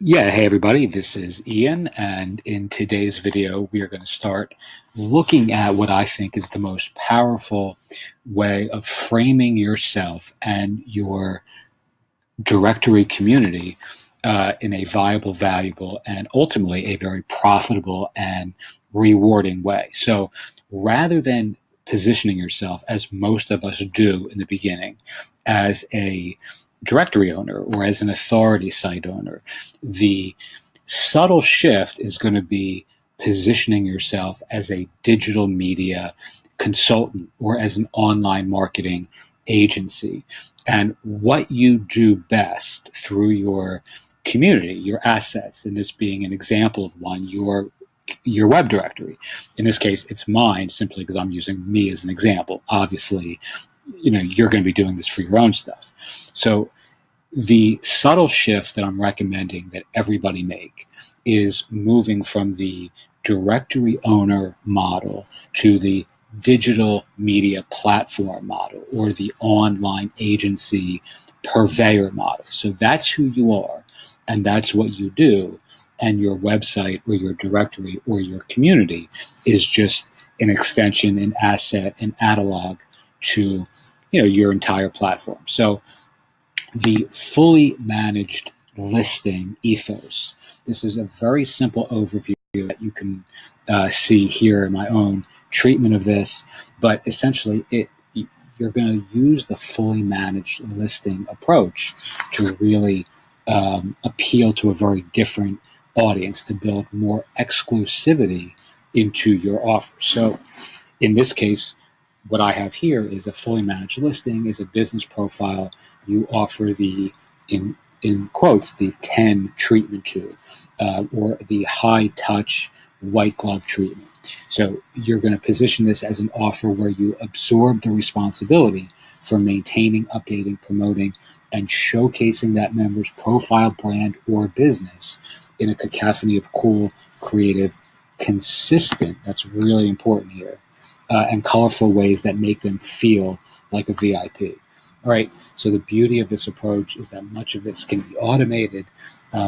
Yeah, hey everybody, this is Ian, and in today's video, we are going to start looking at what I think is the most powerful way of framing yourself and your directory community in a viable, valuable, and ultimately a very profitable and rewarding way. So rather than positioning yourself, as most of us do in the beginning, as a directory owner or as an authority site owner, the subtle shift is going to be positioning yourself as a digital media consultant or as an online marketing agency. And what you do best through your community, your assets, and this being an example of one, your web directory. In this case, it's mine simply because I'm using me as an example. Obviously, you're going to be doing this for your own stuff. So the subtle shift that I'm recommending that everybody make is moving from the directory owner model to the digital media platform model or the online agency purveyor model. So that's who you are and that's what you do. And your website or your directory or your community is just an extension, an asset, an analog to your entire platform. So the fully managed listing ethos. This is a very simple overview that you can see here in my own treatment of this, but essentially you're going to use the fully managed listing approach to really appeal to a very different audience, to build more exclusivity into your offer. So in this case, what I have here is a fully managed listing, is a business profile. You offer in quotes, the 10 treatment to, or the high touch white glove treatment. So you're going to position this as an offer where you absorb the responsibility for maintaining, updating, promoting, and showcasing that member's profile, brand, or business in a cacophony of cool, creative, consistent, that's really important here, and colorful ways that make them feel like a VIP. All right. So the beauty of this approach is that much of this can be automated.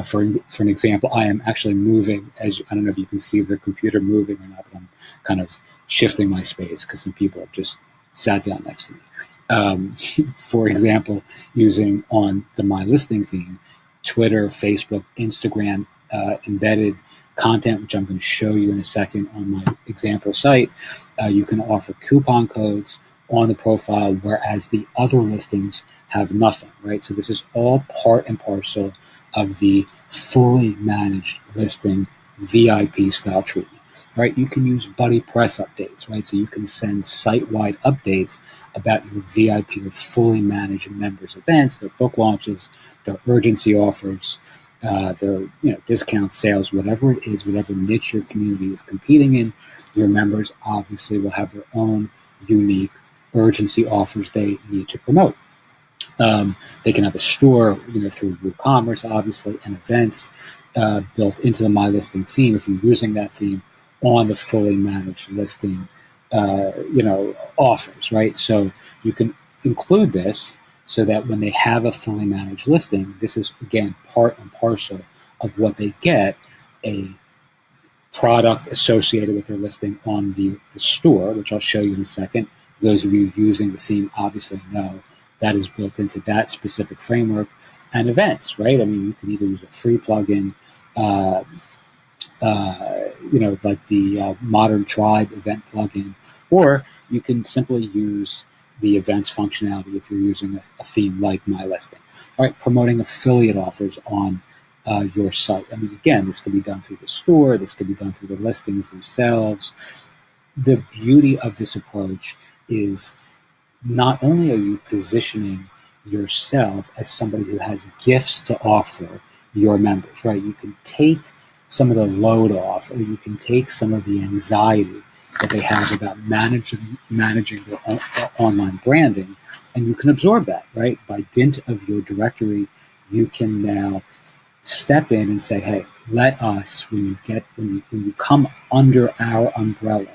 For an example, I am actually moving. As I don't know if you can see the computer moving or not, but I'm kind of shifting my space because some people have just sat down next to me. For example, using on the My Listing theme, Twitter, Facebook, Instagram, embedded content, which I'm going to show you in a second on my example site. You can offer coupon codes on the profile, whereas the other listings have nothing, right? So this is all part and parcel of the fully managed listing VIP style treatment, right? You can use buddy press updates, right? So you can send site-wide updates about your VIP or fully managed members events, their book launches, their urgency offers, their discount sales, whatever it is, whatever niche your community is competing in. Your members obviously will have their own unique urgency offers they need to promote. They can have a store, through WooCommerce, obviously, and events built into the My Listing theme if you're using that theme on the fully managed listing, offers, right? So you can include this so that when they have a fully managed listing, this is, again, part and parcel of what they get, a product associated with their listing on the store, which I'll show you in a second. Those of you using the theme obviously know that is built into that specific framework, and events, right? I mean, you can either use a free plugin, like the Modern Tribe event plugin, or you can simply use the events functionality if you're using a theme like My Listing. All right, promoting affiliate offers on your site. I mean, again, this can be done through the store. This can be done through the listings themselves. The beauty of this approach is not only are you positioning yourself as somebody who has gifts to offer your members, right? You can take some of the load off, or you can take some of the anxiety that they have about managing their online branding, and you can absorb that, right? By dint of your directory, you can now step in and say, hey, let us, when you come under our umbrella,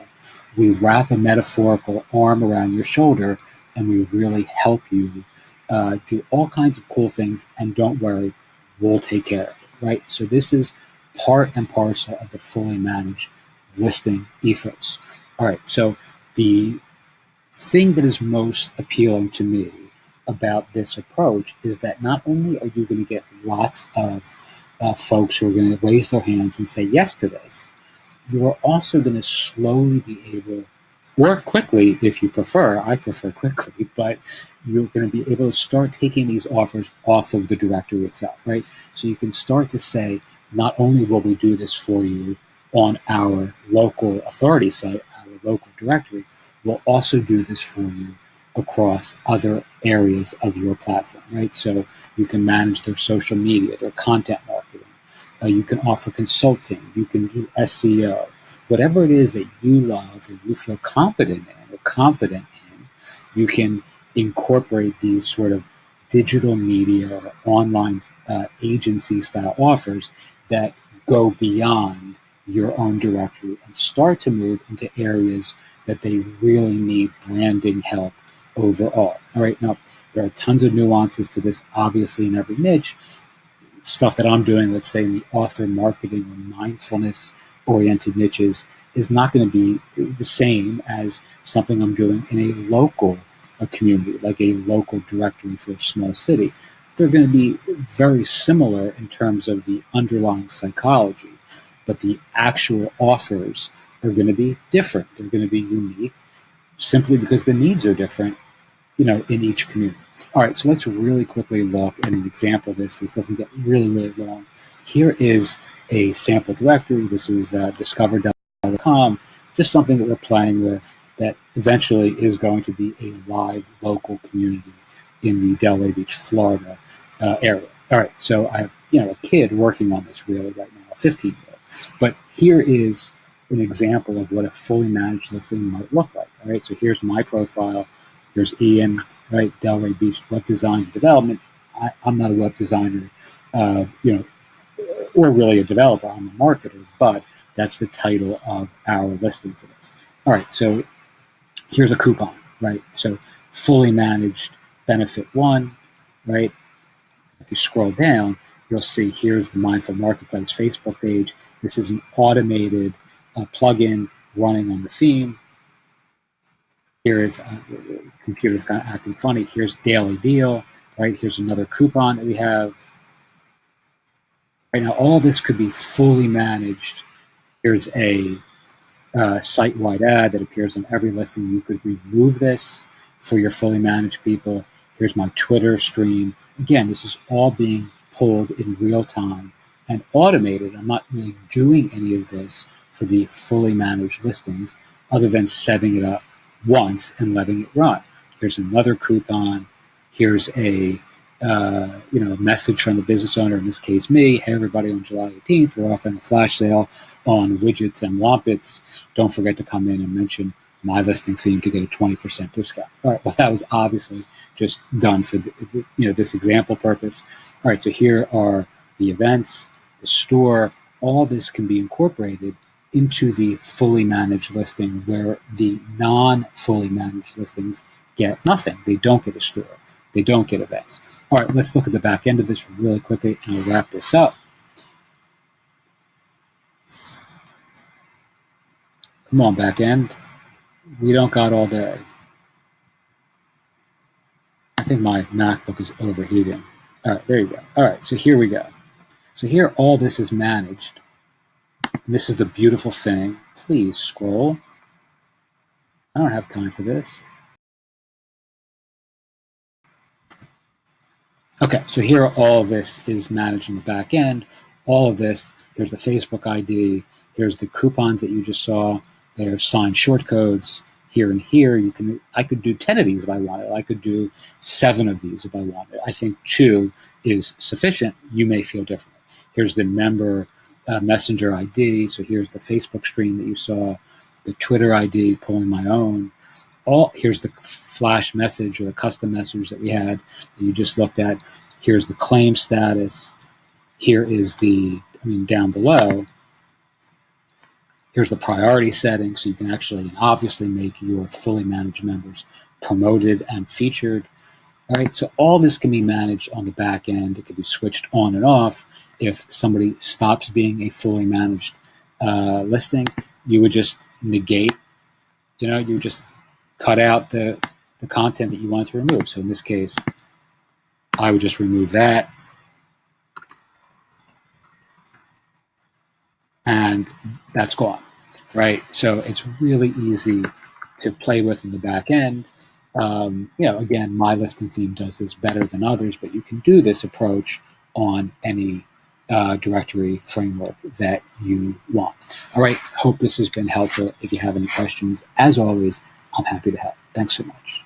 we wrap a metaphorical arm around your shoulder and we really help you do all kinds of cool things, and don't worry, we'll take care of it. right? So this is part and parcel of the fully managed listing ethos. All right, so the thing that is most appealing to me about this approach is that not only are you going to get lots of folks who are going to raise their hands and say yes to this, you are also going to slowly be able, or quickly if you prefer, I prefer quickly, but you're going to be able to start taking these offers off of the directory itself, right? So you can start to say, not only will we do this for you on our local authority site, our local directory, we'll also do this for you across other areas of your platform, right? So you can manage their social media, their content marketing. You can offer consulting. You can do SEO. Whatever it is that you love or you feel competent in or confident in, you can incorporate these sort of digital media or online agency style offers that go beyond your own directory and start to move into areas that they really need branding help overall. All right, now there are tons of nuances to this, obviously, in every niche. Stuff that I'm doing, let's say in the author marketing or mindfulness oriented niches, is not going to be the same as something I'm doing in a local community, like a local directory for a small city. They're going to be very similar in terms of the underlying psychology, but the actual offers are going to be different. They're going to be unique simply because the needs are different, in each community. All right, so let's really quickly look at an example of this. This doesn't get really, really long. Here is a sample directory. This is discover.com, just something that we're playing with that eventually is going to be a live local community in the Delray Beach, Florida area. All right, so I have a kid working on this really right now, a 15-year-old. But here is an example of what a fully managed listing might look like. All right, so here's my profile. There's Ian, right? Delray Beach Web Design and Development. I'm not a web designer, or really a developer. I'm a marketer, but that's the title of our listing for this. All right, so here's a coupon, right? So fully managed benefit one, right? If you scroll down, you'll see here's the Mindful Marketplace Facebook page. This is an automated plugin running on the theme. Here is computer kind of acting funny. Here's daily deal, right? Here's another coupon that we have. Right now, all this could be fully managed. Here's a site-wide ad that appears on every listing. You could remove this for your fully managed people. Here's my Twitter stream. Again, this is all being pulled in real time and automated. I'm not really doing any of this for the fully managed listings other than setting it up once and letting it run. Here's another coupon. Here's a message from the business owner, in this case me. Hey everybody, on July 18th, we're offering a flash sale on widgets and wampets. Don't forget to come in and mention my listing theme to get a 20% discount. All right, well that was obviously just done for this example purpose. All right, so here are the events, the store. All this can be incorporated into the fully managed listing, where the non-fully managed listings get nothing. They don't get a store. They don't get events. All right, let's look at the back end of this really quickly, and we'll wrap this up. Come on, back end. We don't got all day. I think my MacBook is overheating. All right, there you go. All right, so here we go. So here, all this is managed. And this is the beautiful thing. Please scroll. I don't have time for this. Okay, so here all of this is managed in the back end. All of this, here's the Facebook ID, here's the coupons that you just saw, there's signed short codes here and here. I could do 10 of these if I wanted. I could do 7 of these if I wanted. I think 2 is sufficient. You may feel differently. Here's the member messenger ID. So here's the Facebook stream that you saw, the Twitter ID, pulling my own. Here's the flash message or the custom message that we had that you just looked at. Here's the claim status. Here is down below, here's the priority setting, so you can actually obviously make your fully managed members promoted and featured. All right, so all this can be managed on the back end. It can be switched on and off, if somebody stops being a fully managed listing, you would just negate, you would just cut out the content that you want to remove. So in this case, I would just remove that, and that's gone, right? So it's really easy to play with in the back end. Again, my listing team does this better than others, but you can do this approach on any directory framework that you want. All right, hope this has been helpful. If you have any questions, as always, I'm happy to help. Thanks so much.